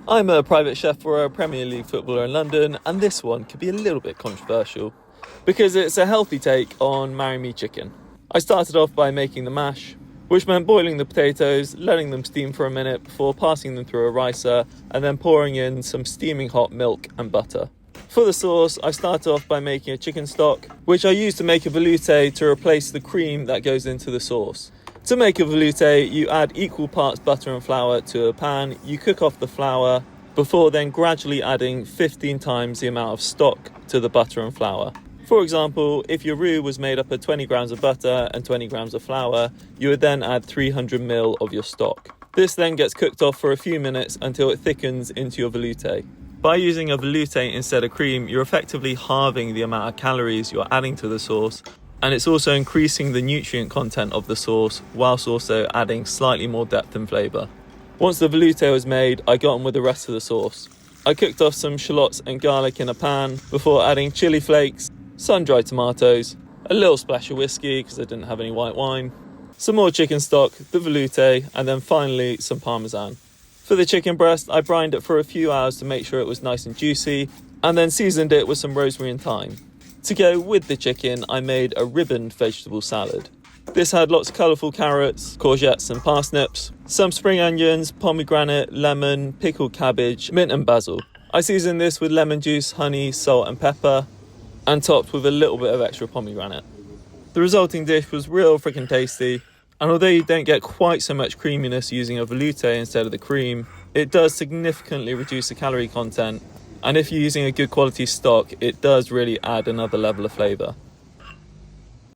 I'm a private chef for a Premier League footballer in London, and this one could be a little bit controversial because it's a healthy take on marry me chicken. I started off by making the mash, which meant boiling the potatoes, letting them steam for a minute before passing them through a ricer and then pouring in some steaming hot milk and butter. For the sauce, I started off by making a chicken stock, which I used to make a velouté to replace the cream that goes into the sauce. To make a velouté, you add equal parts butter and flour to a pan, you cook off the flour, before then gradually adding 15 times the amount of stock to the butter and flour. For example, if your roux was made up of 20 grams of butter and 20 grams of flour, you would then add 300 ml of your stock. This then gets cooked off for a few minutes until it thickens into your velouté. By using a velouté instead of cream, you're effectively halving the amount of calories you're adding to the sauce, and it's also increasing the nutrient content of the sauce whilst also adding slightly more depth and flavour. Once the velouté was made, I got on with the rest of the sauce. I cooked off some shallots and garlic in a pan before adding chilli flakes, sun-dried tomatoes, a little splash of whiskey because I didn't have any white wine, some more chicken stock, the velouté, and then finally some parmesan. For the chicken breast, I brined it for a few hours to make sure it was nice and juicy, and then seasoned it with some rosemary and thyme. To go with the chicken, I made a ribboned vegetable salad. This had lots of colourful carrots, courgettes and parsnips, some spring onions, pomegranate, lemon, pickled cabbage, mint and basil. I seasoned this with lemon juice, honey, salt and pepper, and topped with a little bit of extra pomegranate. The resulting dish was real freaking tasty, and although you don't get quite so much creaminess using a velouté instead of the cream, it does significantly reduce the calorie content, and if you're using a good quality stock, it does really add another level of flavour.